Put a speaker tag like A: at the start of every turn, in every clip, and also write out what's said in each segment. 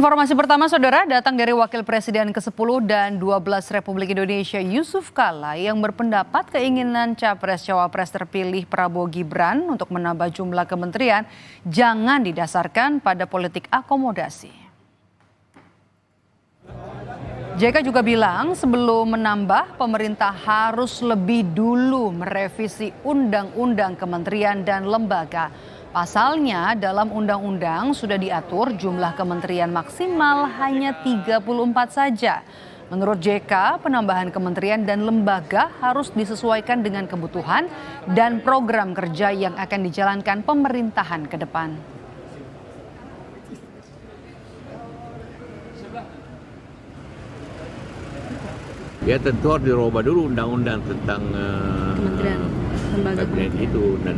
A: Informasi pertama, Saudara, datang dari Wakil Presiden ke-10 dan 12 Republik Indonesia Yusuf Kala yang berpendapat keinginan Capres-Cawapres terpilih Prabowo Gibran untuk menambah jumlah kementerian jangan didasarkan pada politik akomodasi. JK juga bilang sebelum menambah, pemerintah harus lebih dulu merevisi undang-undang kementerian dan lembaga. Pasalnya dalam undang-undang sudah diatur jumlah kementerian maksimal hanya 34 saja. Menurut JK, penambahan kementerian dan lembaga harus disesuaikan dengan kebutuhan dan program kerja yang akan dijalankan pemerintahan ke depan.
B: Ya tentu harus dirubah dulu undang-undang tentang
C: kementerian lembaga
B: kabinet itu dan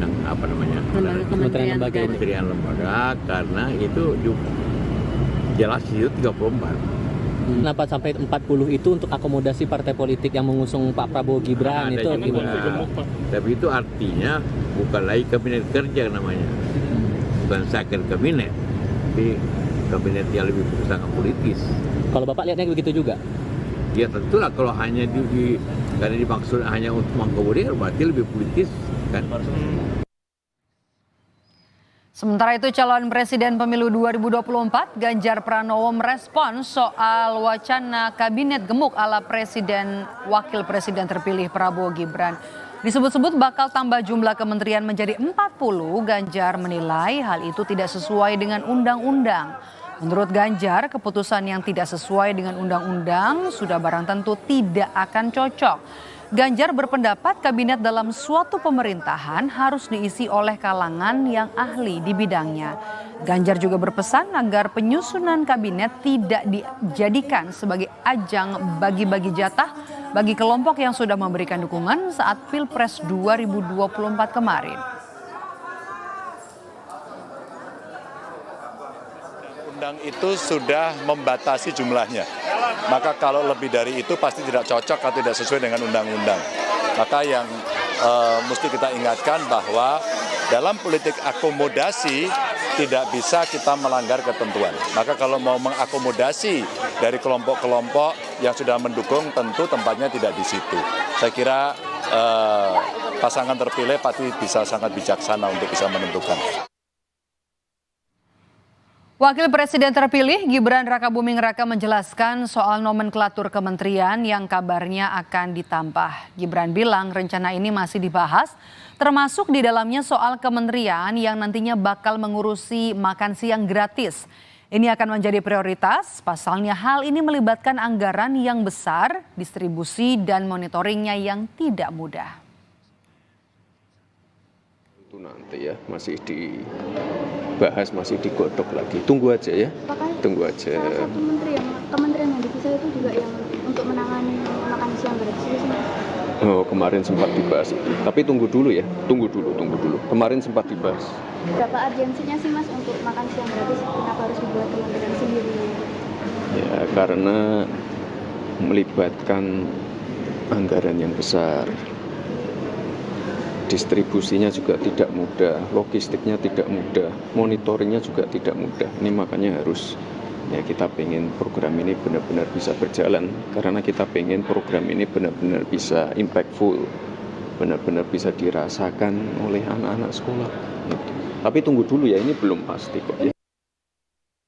B: kementerian lembaga karena itu jelas itu 34.
D: Kenapa sampai 40 itu untuk akomodasi partai politik yang mengusung Pak Prabowo Gibran itu gimana?
B: Tapi itu artinya bukan lagi kabinet kerja namanya, bukan second kabinet, tapi kabinet yang lebih sangat politis.
D: Kalau Bapak lihatnya begitu juga?
B: Ya tentulah kalau hanya karena dimaksud hanya untuk mengakomodir berarti lebih politis kan.
A: Sementara itu calon presiden pemilu 2024 Ganjar Pranowo merespon soal wacana kabinet gemuk ala presiden wakil presiden terpilih Prabowo Gibran. Disebut-sebut bakal tambah jumlah kementerian menjadi 40, Ganjar menilai hal itu tidak sesuai dengan undang-undang. Menurut Ganjar, keputusan yang tidak sesuai dengan undang-undang sudah barang tentu tidak akan cocok. Ganjar berpendapat kabinet dalam suatu pemerintahan harus diisi oleh kalangan yang ahli di bidangnya. Ganjar juga berpesan agar penyusunan kabinet tidak dijadikan sebagai ajang bagi-bagi jatah bagi kelompok yang sudah memberikan dukungan saat Pilpres 2024 kemarin.
E: Undang itu sudah membatasi jumlahnya. Maka kalau lebih dari itu pasti tidak cocok atau tidak sesuai dengan undang-undang. Maka yang mesti kita ingatkan bahwa dalam politik akomodasi tidak bisa kita melanggar ketentuan. Maka kalau mau mengakomodasi dari kelompok-kelompok yang sudah mendukung tentu tempatnya tidak di situ. Saya kira pasangan terpilih pasti bisa sangat bijaksana untuk bisa menentukan.
A: Wakil Presiden terpilih Gibran Rakabuming Raka menjelaskan soal nomenklatur kementerian yang kabarnya akan ditambah. Gibran bilang rencana ini masih dibahas, termasuk di dalamnya soal kementerian yang nantinya bakal mengurusi makan siang gratis. Ini akan menjadi prioritas, pasalnya hal ini melibatkan anggaran yang besar, distribusi dan monitoringnya yang tidak mudah.
F: Itu nanti ya masih dibahas, masih digodok lagi. Tunggu aja ya. Tunggu aja.
C: Salah satu kementerian yang dipisah itu juga yang untuk menangani makan siang gratis.
F: Oh, kemarin sempat dibahas itu. Tapi tunggu dulu ya. Tunggu dulu. Kemarin sempat dibahas.
C: Berapa urgensinya sih Mas untuk makan siang gratis? Kenapa harus dibuat kementerian sendiri?
F: Ya karena melibatkan anggaran yang besar. Distribusinya juga tidak mudah, logistiknya tidak mudah, monitoringnya juga tidak mudah. Ini makanya harus ya kita pengen program ini benar-benar bisa berjalan karena kita pengen program ini benar-benar bisa impactful, benar-benar bisa dirasakan oleh anak-anak sekolah. Gitu. Tapi tunggu dulu ya, ini belum pasti kok ya.